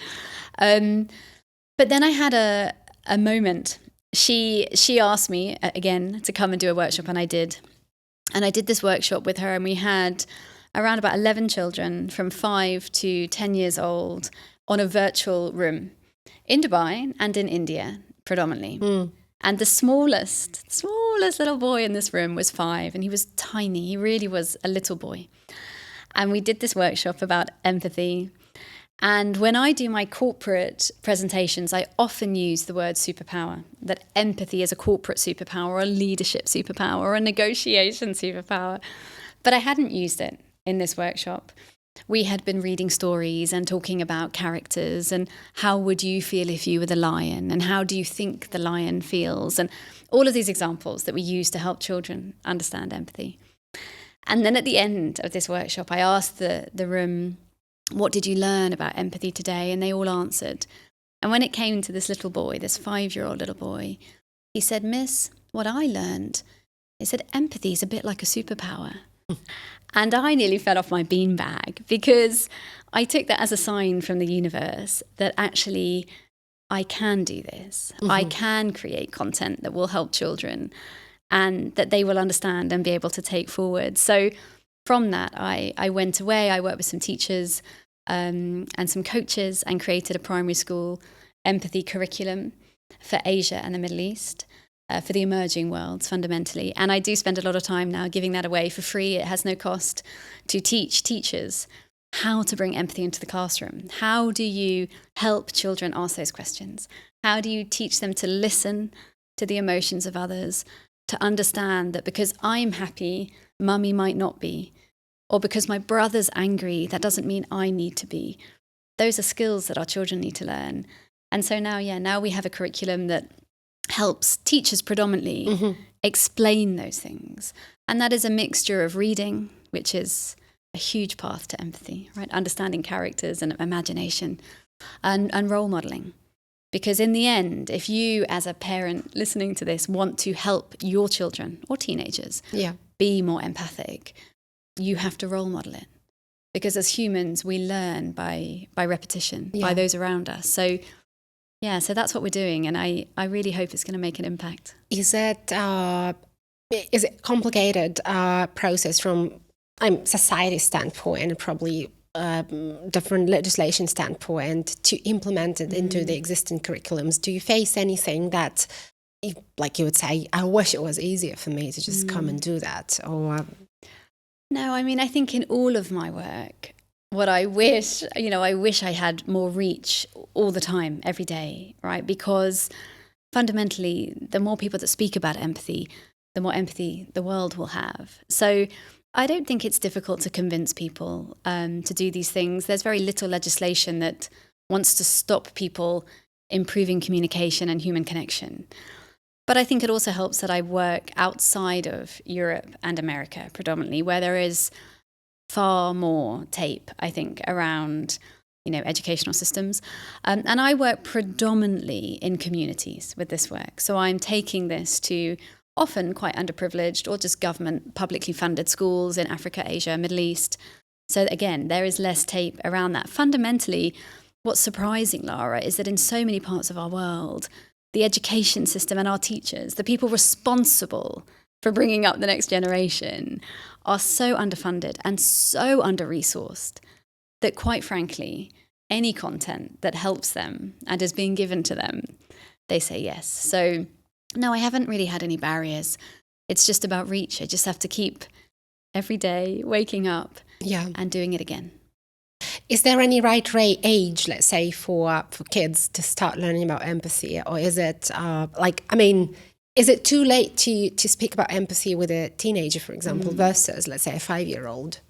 But then I had a moment. She asked me again to come and do a workshop, and I did. And I did this workshop with her, and we had around about 11 children from 5 to 10 years old on a virtual room in Dubai and in India predominantly. And the smallest little boy in this room was 5, and he was tiny. He really was a little boy. And we did this workshop about empathy. And when I do my corporate presentations, I often use the word superpower, that empathy is a corporate superpower, or a leadership superpower, or a negotiation superpower. But I hadn't used it in this workshop. We had been reading stories and talking about characters and how would you feel if you were the lion, and how do you think the lion feels, and all of these examples that we use to help children understand empathy. And then at the end of this workshop, I asked the room, what did you learn about empathy today? And they all answered. And when it came to this little boy, this 5-year-old little boy, he said, Miss, what I learned, he said, empathy is a bit like a superpower. And I nearly fell off my beanbag, because I took that as a sign from the universe that actually I can do this. I can create content that will help children and that they will understand and be able to take forward. So from that, I went away. I worked with some teachers and some coaches, and created a primary school empathy curriculum for Asia and the Middle East, for the emerging worlds fundamentally. And I do spend a lot of time now giving that away for free. It has no cost to teach teachers how to bring empathy into the classroom. How do you help children ask those questions? How do you teach them to listen to the emotions of others, to understand that because I'm happy, mummy might not be, or because my brother's angry, that doesn't mean I need to be. Those are skills that our children need to learn. And so now we have a curriculum that helps teachers predominantly explain those things. And that is a mixture of reading, which is a huge path to empathy, right? Understanding characters and imagination, and role modeling. Because in the end, if you as a parent listening to this want to help your children or teenagers be more empathic, you have to role model it. Because as humans, we learn by repetition, by those around us. So so that's what we're doing, and I really hope it's going to make an impact. Is it complicated process from society standpoint, and probably different legislation standpoint, to implement it into the existing curriculums? Do you face anything that, like you would say, I wish it was easier for me to just come and do that? Or No, I mean, I think in all of my work, what I wish I had more reach all the time, every day, right? Because fundamentally, the more people that speak about empathy, the more empathy the world will have. So I don't think it's difficult to convince people to do these things. There's very little legislation that wants to stop people improving communication and human connection. But I think it also helps that I work outside of Europe and America predominantly, where there is far more tape, I think, around, educational systems. And I work predominantly in communities with this work. So I'm taking this to often quite underprivileged or just government publicly funded schools in Africa, Asia, Middle East. So again, there is less tape around that. Fundamentally, what's surprising, Lara, is that in so many parts of our world, the education system and our teachers, the people responsible for bringing up the next generation, are so underfunded and so under-resourced that, quite frankly, any content that helps them and is being given to them, they say yes. So no, I haven't really had any barriers. It's just about reach. I just have to keep every day waking up and doing it again. Is there any right age, let's say, for kids to start learning about empathy? Or is it, is it too late to speak about empathy with a teenager, for example, versus, let's say, a 5-year-old?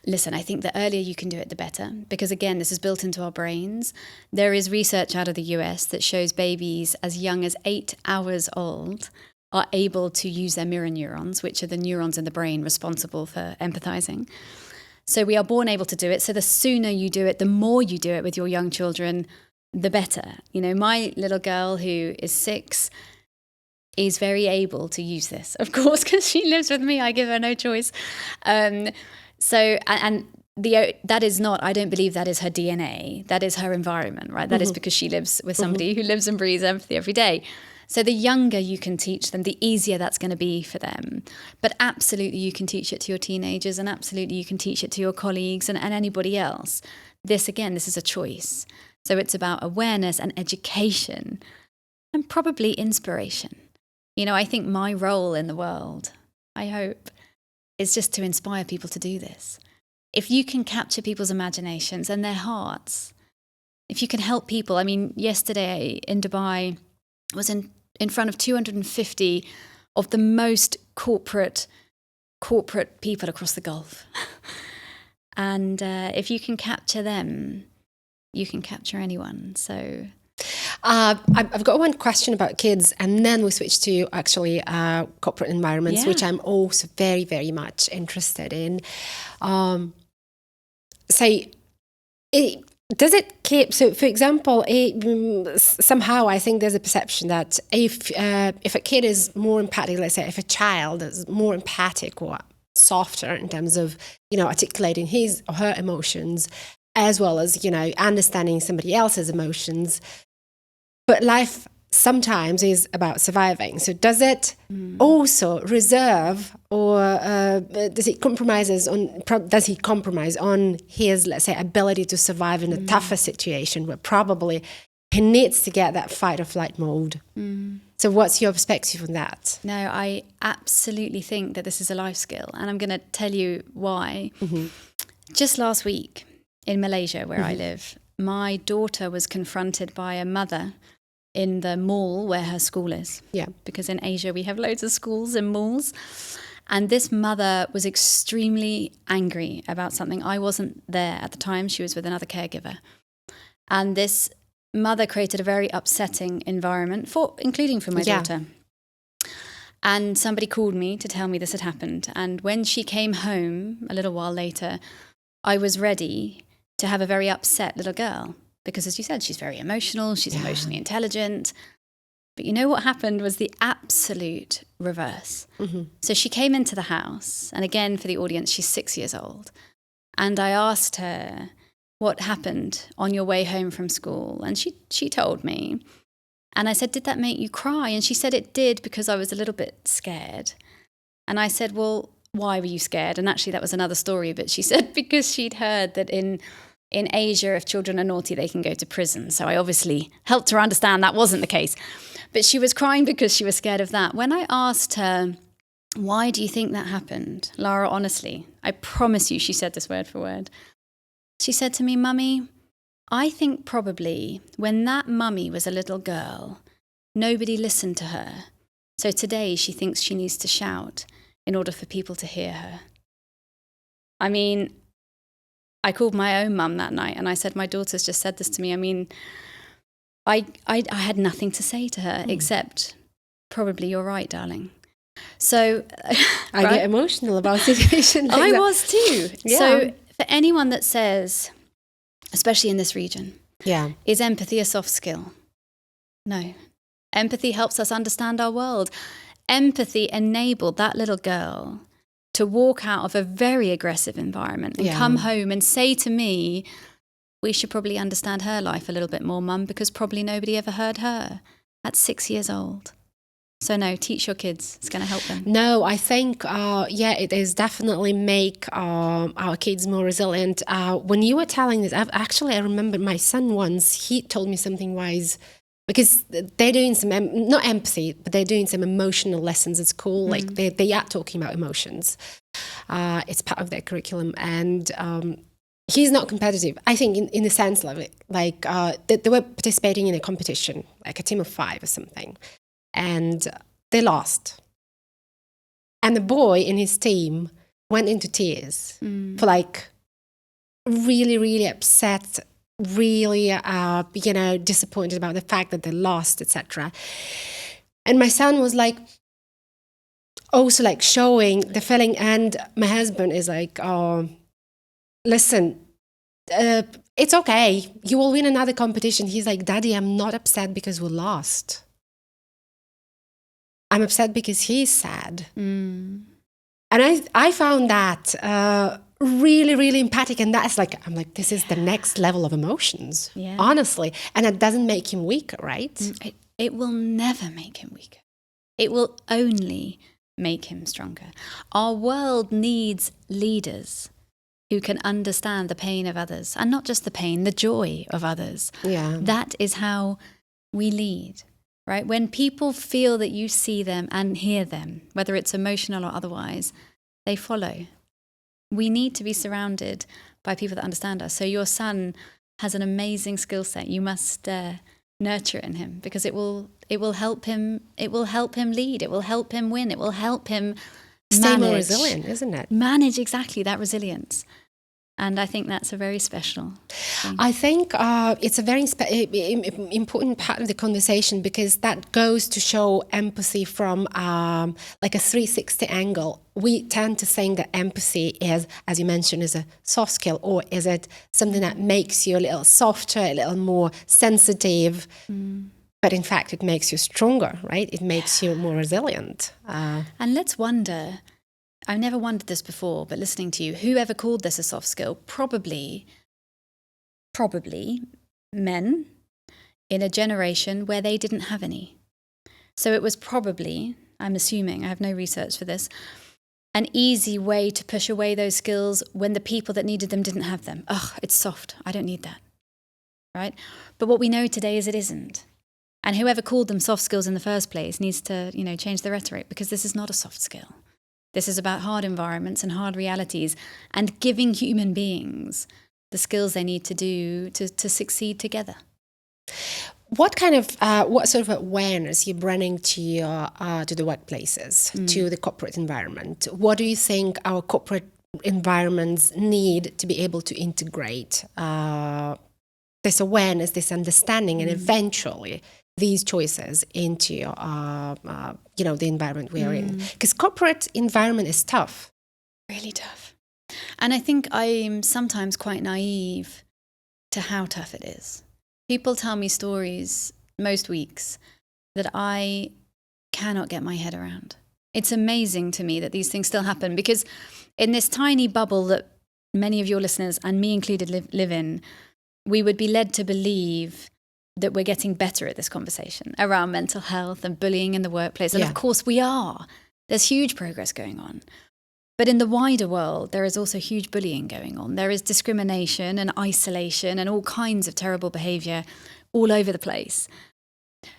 Listen, I think the earlier you can do it, the better. Because again, this is built into our brains. There is research out of the US that shows babies as young as 8 hours old are able to use their mirror neurons, which are the neurons in the brain responsible for empathizing. So we are born able to do it. So the sooner you do it, the more you do it with your young children, the better. You know, my little girl who is 6 is very able to use this, of course, because she lives with me. I give her no choice. That is not, I don't believe that is her DNA. That is her environment, right? That is because she lives with somebody who lives and breathes empathy every day. So the younger you can teach them, the easier that's going to be for them. But absolutely you can teach it to your teenagers, and absolutely you can teach it to your colleagues and anybody else. This is a choice. So it's about awareness and education and probably inspiration. You know, I think my role in the world, I hope, is just to inspire people to do this. If you can capture people's imaginations and their hearts, if you can help people. I mean, yesterday in Dubai, I was in front of 250 of the most corporate people across the Gulf. And if you can capture them, you can capture anyone. So I've got one question about kids, and then we switch to actually corporate environments, which I'm also very, very much interested in. Does it keep? So, for example, somehow I think there's a perception that if a kid is more empathic, let's say if a child is more empathic or softer in terms of, you know, articulating his or her emotions, as well as, you know, understanding somebody else's emotions. But life sometimes is about surviving. So does it also reserve, or does he compromise on his, let's say, ability to survive in a tougher situation where probably he needs to get that fight or flight mode? So what's your perspective on that? No, I absolutely think that this is a life skill, and I'm going to tell you why. Just last week in Malaysia, where I live, my daughter was confronted by a mother in the mall where her school is. Yeah. Because in Asia, we have loads of schools and malls. And this mother was extremely angry about something. I wasn't there at the time. She was with another caregiver. And this mother created a very upsetting environment, including for my daughter. And somebody called me to tell me this had happened. And when she came home a little while later, I was ready to have a very upset little girl. Because as you said, she's very emotional, she's emotionally intelligent. But you know what happened was the absolute reverse. So she came into the house, and again, for the audience, she's 6 years old. And I asked her, what happened on your way home from school? And she told me. And I said, did that make you cry? And she said it did, because I was a little bit scared. And I said, well, why were you scared? And actually, that was another story. But she said because she'd heard that in Asia, if children are naughty, they can go to prison. So I obviously helped her understand that wasn't the case. But she was crying because she was scared of that. When I asked her, why do you think that happened? Lara, honestly, I promise you, she said this word for word. She said to me, Mummy, I think probably when that mummy was a little girl, nobody listened to her. So today she thinks she needs to shout in order for people to hear her. I mean, I called my own mum that night and I said, my daughter's just said this to me. I mean, I had nothing to say to her except, probably you're right, darling. So I get emotional about situations like that. I was too. Yeah. So for anyone that says, especially in this region, is empathy a soft skill? No. Empathy helps us understand our world. Empathy enabled that little girl to walk out of a very aggressive environment and come home and say to me, we should probably understand her life a little bit more, Mum, because probably nobody ever heard her at 6 years old. So no, teach your kids. It's going to help them. No, I think, it is definitely make our kids more resilient. When you were telling this, I remember my son once, he told me something wise, because they're doing some, not empathy, but they're doing some emotional lessons at school. Like they are talking about emotions. It's part of their curriculum. And he's not competitive, I think, in the sense of it. Like they were participating in a competition, like a team of 5 or something. And they lost. And the boy in his team went into tears for like really, really upset, really, disappointed about the fact that they lost, etc. And my son was like, also like showing the feeling. And my husband is like, listen, it's okay. You will win another competition. He's like, Daddy, I'm not upset because we lost. I'm upset because he's sad. And I found that really, really empathic. And that's like, I'm like, this is the next level of emotions, honestly. And it doesn't make him weaker, right? It will never make him weaker. It will only make him stronger. Our world needs leaders who can understand the pain of others, and not just the pain, the joy of others. Yeah. That is how we lead, right? When people feel that you see them and hear them, whether it's emotional or otherwise, they follow. We need to be surrounded by people that understand us. So your son has an amazing skill set. You must nurture it in him, because it will help him. It will help him lead. It will help him win. It will help him stay more resilient, isn't it? Manage exactly that resilience. And I think that's a very special thing. I think it's a very important part of the conversation, because that goes to show empathy from like a 360 angle. We tend to think that empathy is, as you mentioned, is a soft skill, or is it something that makes you a little softer, a little more sensitive? But in fact, it makes you stronger, right? It makes you more resilient. And let's wonder, I've never wondered this before, but listening to you, whoever called this a soft skill, probably men in a generation where they didn't have any. So it was probably, I'm assuming, I have no research for this, an easy way to push away those skills when the people that needed them didn't have them. Oh, it's soft. I don't need that. Right? But what we know today is it isn't. And whoever called them soft skills in the first place needs to, change the rhetoric, because this is not a soft skill. This is about hard environments and hard realities, and giving human beings the skills they need to do to succeed together. What kind of what sort of awareness you're bringing to the workplaces, to the corporate environment? What do you think our corporate environments need to be able to integrate this awareness, this understanding, and eventually these choices into the environment we are in? Because corporate environment is tough. Really tough. And I think I'm sometimes quite naive to how tough it is. People tell me stories most weeks that I cannot get my head around. It's amazing to me that these things still happen, because in this tiny bubble that many of your listeners, and me included, live in, we would be led to believe that we're getting better at this conversation around mental health and bullying in the workplace. And of course we are. There's huge progress going on. But in the wider world, there is also huge bullying going on. There is discrimination and isolation and all kinds of terrible behavior all over the place.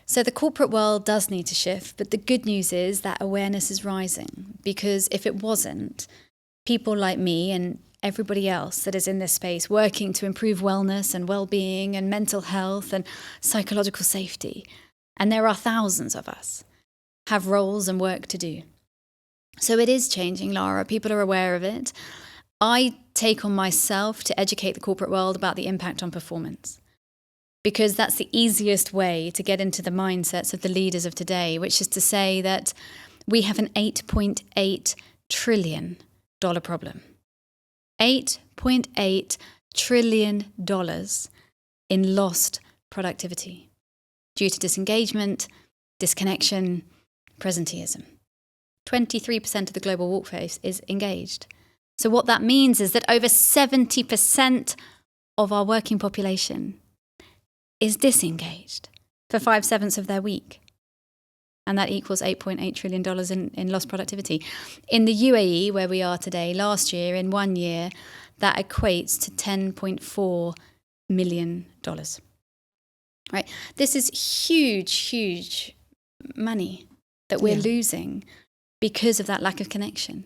So the corporate world does need to shift. But the good news is that awareness is rising, because if it wasn't, people like me and everybody else that is in this space working to improve wellness and well-being and mental health and psychological safety, and there are thousands of us, have roles and work to do. So it is changing, Lara. People are aware of it. I take on myself to educate the corporate world about the impact on performance, because that's the easiest way to get into the mindsets of the leaders of today, which is to say that we have an $8.8 trillion problem. $8.8 trillion in lost productivity due to disengagement, disconnection, presenteeism. 23% of the global workforce is engaged. So what that means is that over 70% of our working population is disengaged for 5/7 of their week. And that equals $8.8 trillion in lost productivity. In the UAE, where we are today, last year, in 1 year, that equates to $10.4 million. Right? This is huge money that we're losing because of that lack of connection.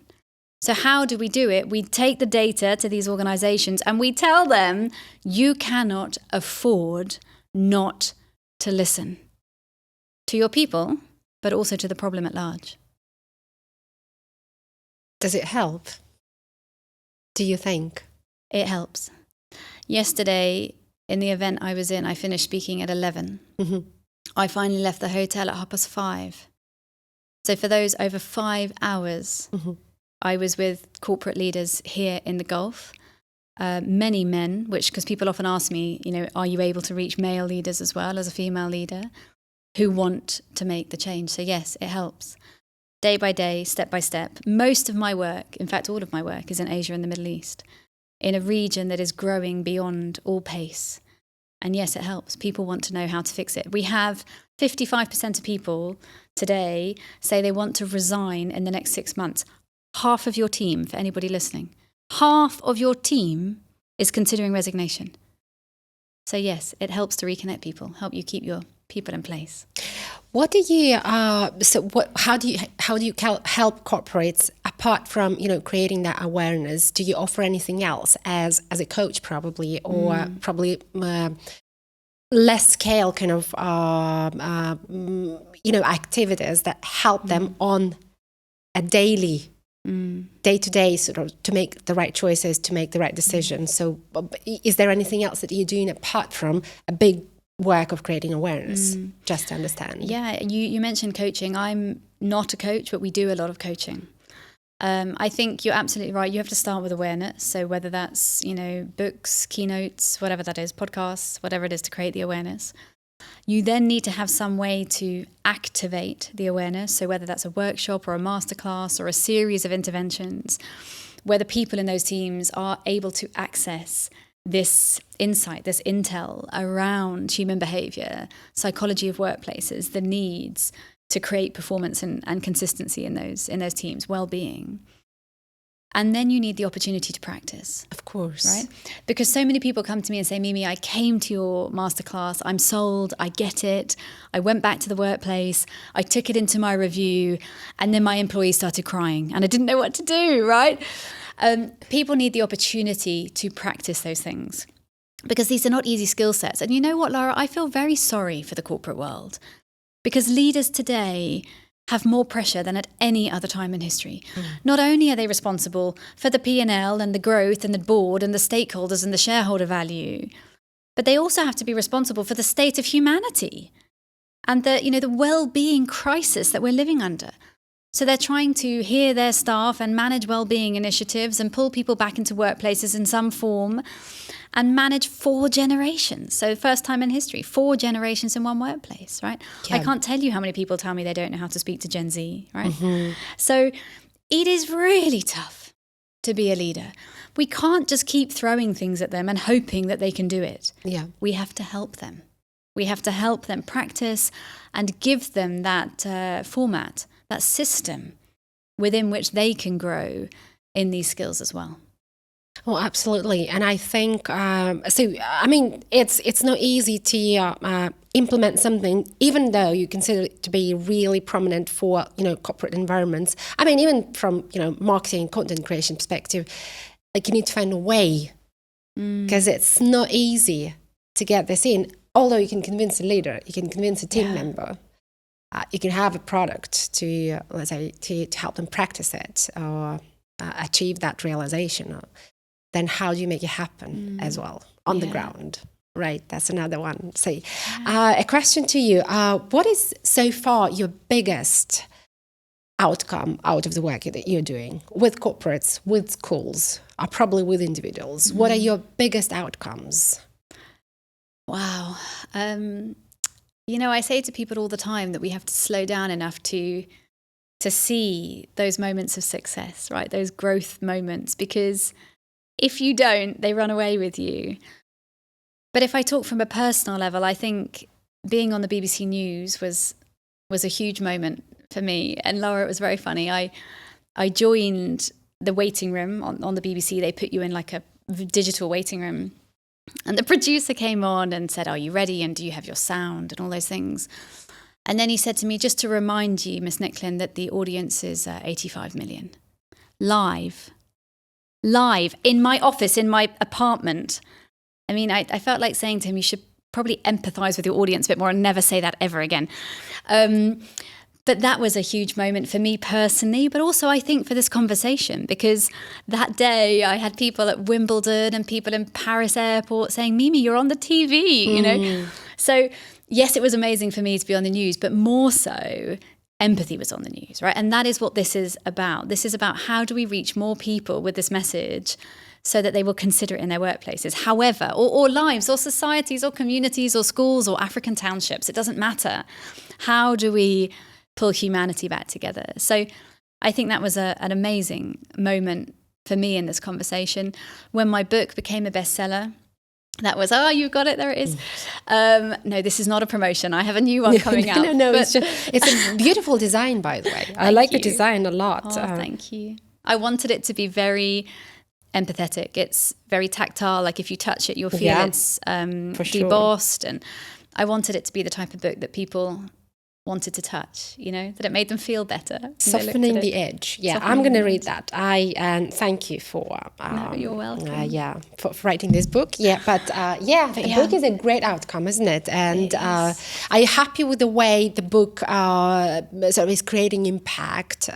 So how do we do it? We take the data to these organizations and we tell them, you cannot afford not to listen to your people, but also to the problem at large. Does it help? Do you think? It helps. Yesterday, in the event I was in, I finished speaking at 11. I finally left the hotel at 5:30. So for those over 5 hours, I was with corporate leaders here in the Gulf. many men, because people often ask me, are you able to reach male leaders as well as a female leader who want to make the change? So yes, it helps. Day by day, step by step. Most of my work, in fact, all of my work is in Asia and the Middle East, in a region that is growing beyond all pace. And yes, it helps. People want to know how to fix it. We have 55% of people today say they want to resign in the next 6 months. Half of your team, for anybody listening, half of your team is considering resignation. So yes, it helps to reconnect people, help you keep your people in place. What do you? How do you help corporates apart from creating that awareness? Do you offer anything else as a coach, probably, or probably less scale kind of activities that help them on a daily, day-to-day sort of to make the right choices, to make the right decisions? So, is there anything else that you're doing apart from a big work of creating awareness, just to understand? Yeah, you mentioned coaching. I'm not a coach, but we do a lot of coaching. I think you're absolutely right. You have to start with awareness. So whether that's, books, keynotes, whatever that is, podcasts, whatever it is to create the awareness. You then need to have some way to activate the awareness. So whether that's a workshop or a masterclass or a series of interventions, where the people in those teams are able to access this insight, this intel around human behavior, psychology of workplaces, the needs to create performance and consistency in those teams, well-being. And then you need the opportunity to practice. Of course. Right? Because so many people come to me and say, Mimi, I came to your masterclass, I'm sold, I get it. I went back to the workplace, I took it into my review, and then my employees started crying and I didn't know what to do, right? People need the opportunity to practice those things because these are not easy skill sets. And you know what, Lara? I feel very sorry for the corporate world because leaders today have more pressure than at any other time in history. Not only are they responsible for the P&L and the growth and the board and the stakeholders and the shareholder value, but they also have to be responsible for the state of humanity and the well-being crisis that we're living under. So they're trying to hear their staff and manage well-being initiatives and pull people back into workplaces in some form and manage 4 generations. So first time in history, 4 generations in one workplace, right? Yeah. I can't tell you how many people tell me they don't know how to speak to Gen Z, right? So it is really tough to be a leader. We can't just keep throwing things at them and hoping that they can do it. Yeah. We have to help them. We have to help them practice and give them that format, that system within which they can grow in these skills as well. Oh, absolutely. And I think, it's not easy to implement something, even though you consider it to be really prominent for, corporate environments. I mean, even from, marketing, content creation perspective, like you need to find a way because it's not easy to get this in. Although you can convince a leader, you can convince a team member. You can have a product to, let's say, to help them practice it or achieve that realization. Then how do you make it happen as well on the ground? Right, that's another one. So a question to you. What is so far your biggest outcome out of the work that you're doing with corporates, with schools, or probably with individuals? What are your biggest outcomes? Wow. I say to people all the time that we have to slow down enough to see those moments of success, right? Those growth moments, because if you don't, they run away with you. But if I talk from a personal level, I think being on the BBC News was a huge moment for me. And Laura, it was very funny. I joined the waiting room on the BBC. They put you in like a digital waiting room. And the producer came on and said, are you ready? And do you have your sound? And all those things. And then he said to me, just to remind you, Miss Nicklin, that the audience is 85 million. Live in my office, in my apartment. I mean, I felt like saying to him, you should probably empathize with your audience a bit more and never say that ever again. But that was a huge moment for me personally, but also I think for this conversation, because that day I had people at Wimbledon and people in Paris airport saying, Mimi, you're on the TV, So yes, it was amazing for me to be on the news, but more so, empathy was on the news, right? And that is what this is about. This is about how do we reach more people with this message so that they will consider it in their workplaces. However, or lives, or societies, or communities, or schools, or African townships, it doesn't matter. How do we pull humanity back together? So I think that was an amazing moment for me in this conversation. When my book became a bestseller, that was, you got it, there it is. No, this is not a promotion. I have a new one coming out. No, it's a beautiful design, by the way. I like the design a lot. Oh, thank you. I wanted it to be very empathetic. It's very tactile. Like if you touch it, you'll feel it's debossed. And I wanted it to be the type of book that people wanted to touch, that it made them feel better. Softening the edge. Yeah, I'm going to read that. Thank you for... no, you're welcome. For writing this book. Yeah, but the book is a great outcome, isn't it? And are you happy with the way the book is creating impact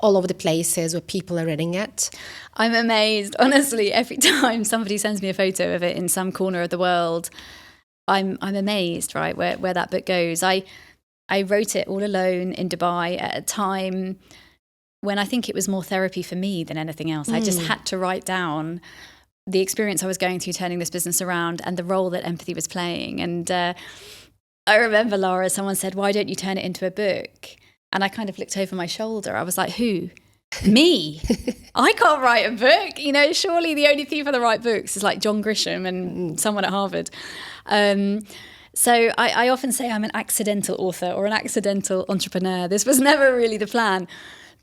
all over the places where people are reading it? I'm amazed. Honestly, every time somebody sends me a photo of it in some corner of the world, I'm amazed, right, where that book goes. I wrote it all alone in Dubai at a time when I think it was more therapy for me than anything else. I just had to write down the experience I was going through turning this business around and the role that empathy was playing. And I remember, Lara, someone said, why don't you turn it into a book? And I kind of looked over my shoulder. I was like, who? Me? I can't write a book. Surely the only people that write books is like John Grisham and someone at Harvard. So I often say I'm an accidental author or an accidental entrepreneur. This was never really the plan.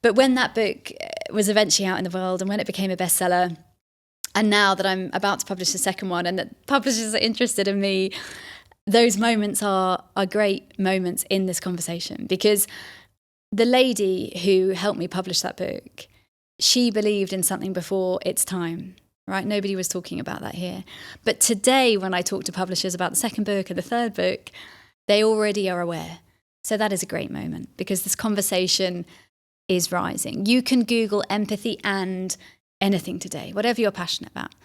But when that book was eventually out in the world and when it became a bestseller, and now that I'm about to publish the second one and that publishers are interested in me, those moments are great moments in this conversation, because the lady who helped me publish that book, she believed in something before its time, right? Nobody was talking about that here. But today, when I talk to publishers about the second book and the third book, they already are aware. So that is a great moment, because this conversation is rising. You can Google empathy and anything today, whatever you're passionate about.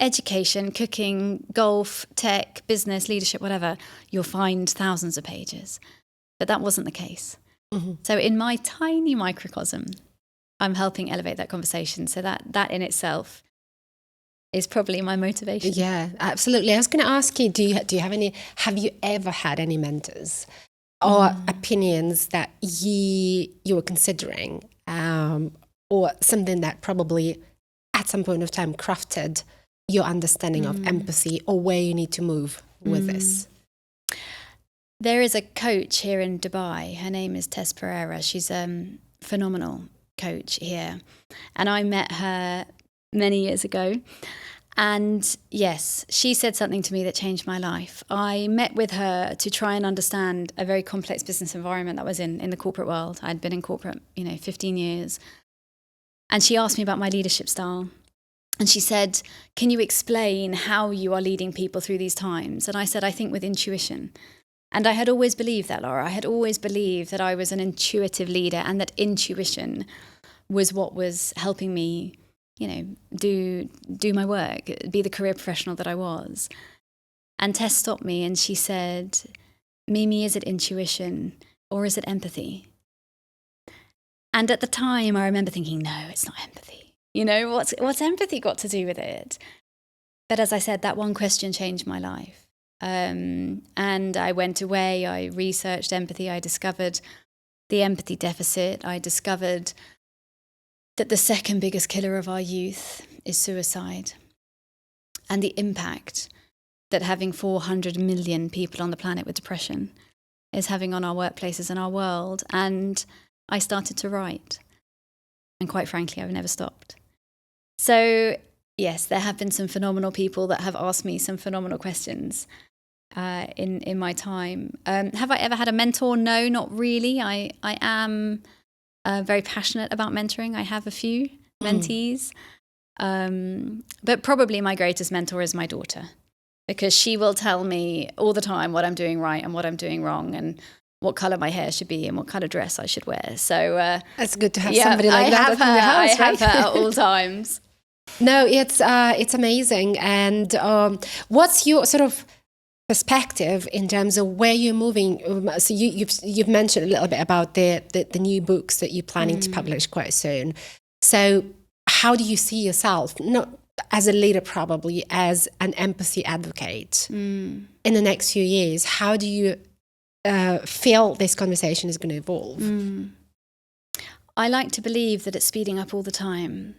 Education, cooking, golf, tech, business, leadership, whatever, you'll find thousands of pages. But that wasn't the case. Mm-hmm. So in my tiny microcosm, I'm helping elevate that conversation. So that in itself is probably my motivation. Yeah, absolutely. I was going to ask you, have you ever had any mentors or opinions that you were considering, or something that probably at some point of time crafted your understanding of empathy or where you need to move with this? There is a coach here in Dubai. Her name is Tess Pereira. She's a phenomenal coach here. And I met her many years ago. And yes, she said something to me that changed my life. I met with her to try and understand a very complex business environment that was in the corporate world. I'd been in corporate, 15 years. And she asked me about my leadership style. And she said, can you explain how you are leading people through these times? And I said, I think with intuition. And I had always believed that, Lara. I had always believed that I was an intuitive leader and that intuition was what was helping me, do my work, be the career professional that I was. And Tess stopped me and she said, Mimi, is it intuition or is it empathy? And at the time, I remember thinking, no, it's not empathy. What's empathy got to do with it? But as I said, that one question changed my life. And I went away, I researched empathy, I discovered the empathy deficit, I discovered that the second biggest killer of our youth is suicide, and the impact that having 400 million people on the planet with depression is having on our workplaces and our world. And I started to write, and quite frankly, I've never stopped. So yes, there have been some phenomenal people that have asked me some phenomenal questions in my time. Have I ever had a mentor? No, not really. I am very passionate about mentoring. I have a few mentees. But probably my greatest mentor is my daughter, because she will tell me all the time what I'm doing right and what I'm doing wrong and what colour my hair should be and what kind of dress I should wear. So that's good to have somebody like that in the house, right? I have her at all times. No, it's amazing. And what's your sort of perspective in terms of where you're moving? So you've mentioned a little bit about the new books that you're planning to publish quite soon. So how do you see yourself, not as a leader, probably as an empathy advocate in the next few years? How do you feel this conversation is going to evolve? I like to believe that it's speeding up all the time.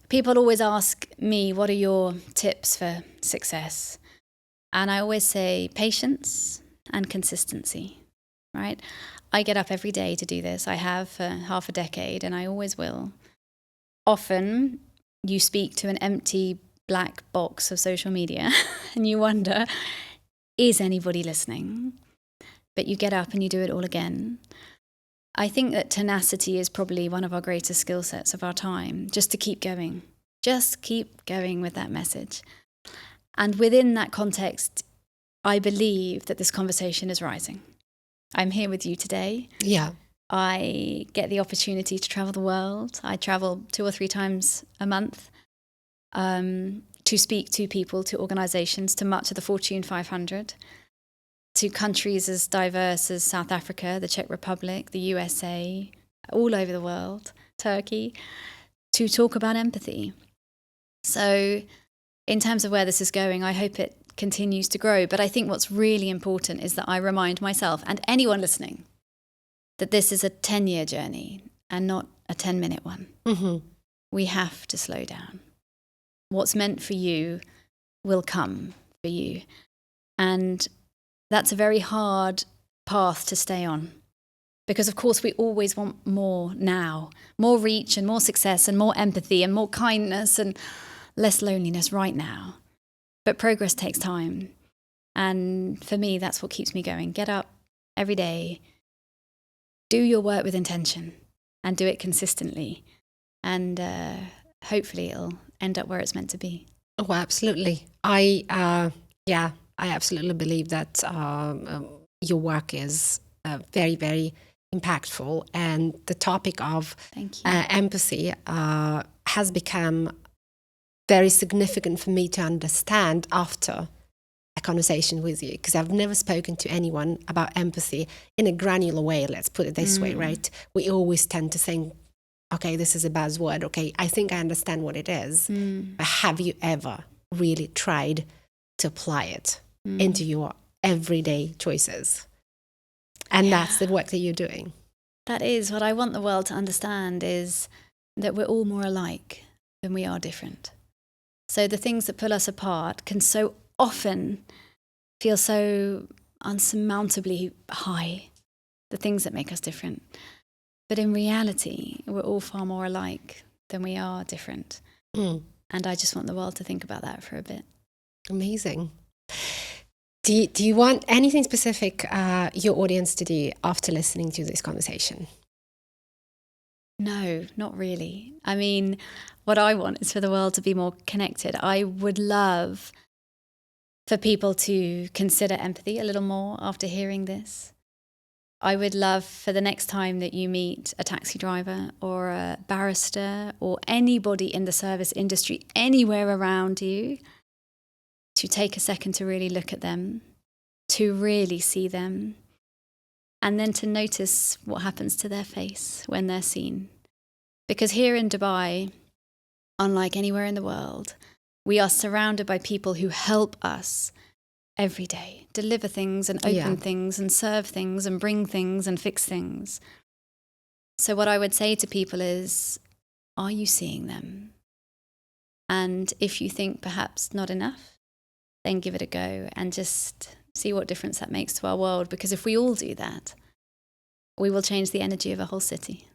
People always ask me, what are your tips for success? And I always say patience and consistency, right? I get up every day to do this. I have for half a decade, and I always will. Often you speak to an empty black box of social media and you wonder, is anybody listening? But you get up and you do it all again. I think that tenacity is probably one of our greatest skill sets of our time, just to keep going. Just keep going with that message. And within that context, I believe that this conversation is rising. I'm here with you today. Yeah. I get the opportunity to travel the world. I travel 2 or 3 times a month to speak to people, to organizations, to much of the Fortune 500, to countries as diverse as South Africa, the Czech Republic, the USA, all over the world, Turkey, to talk about empathy. So in terms of where this is going, I hope it continues to grow. But I think what's really important is that I remind myself and anyone listening that this is a 10-year journey and not a 10-minute one. We have to slow down. What's meant for you will come for you. And that's a very hard path to stay on. Because, of course, we always want more now, more reach and more success and more empathy and more kindness and less loneliness right now. But progress takes time. And for me, that's what keeps me going. Get up every day, do your work with intention and do it consistently. And hopefully it'll end up where it's meant to be. Oh, absolutely. I absolutely believe that your work is very, very impactful. And the topic of empathy has become very significant for me to understand after a conversation with you, because I've never spoken to anyone about empathy in a granular way, let's put it this way, right? We always tend to think, okay, this is a buzzword. Okay, I think I understand what it is. But have you ever really tried to apply it into your everyday choices? And that's the work that you're doing. That is what I want the world to understand, is that we're all more alike than we are different. So the things that pull us apart can so often feel so unsurmountably high, the things that make us different. But in reality, we're all far more alike than we are different. And I just want the world to think about that for a bit. Amazing. Do you want anything specific your audience to do after listening to this conversation? No, not really. I mean, what I want is for the world to be more connected. I would love for people to consider empathy a little more after hearing this. I would love for the next time that you meet a taxi driver or a barrister or anybody in the service industry anywhere around you, to take a second to really look at them, to really see them, and then to notice what happens to their face when they're seen. Because here in Dubai, unlike anywhere in the world, we are surrounded by people who help us every day, deliver things and open things and serve things and bring things and fix things. So what I would say to people is, are you seeing them? And if you think perhaps not enough, then give it a go and just see what difference that makes to our world. Because if we all do that, we will change the energy of a whole city.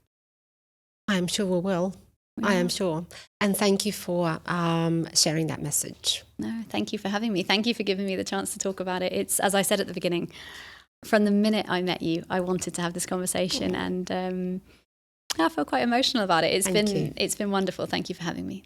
I'm sure we will. I am sure. And thank you for sharing that message. No, thank you for having me. Thank you for giving me the chance to talk about it. It's, as I said at the beginning, from the minute I met you, I wanted to have this conversation, and I feel quite emotional about it. It's been wonderful. Thank you for having me.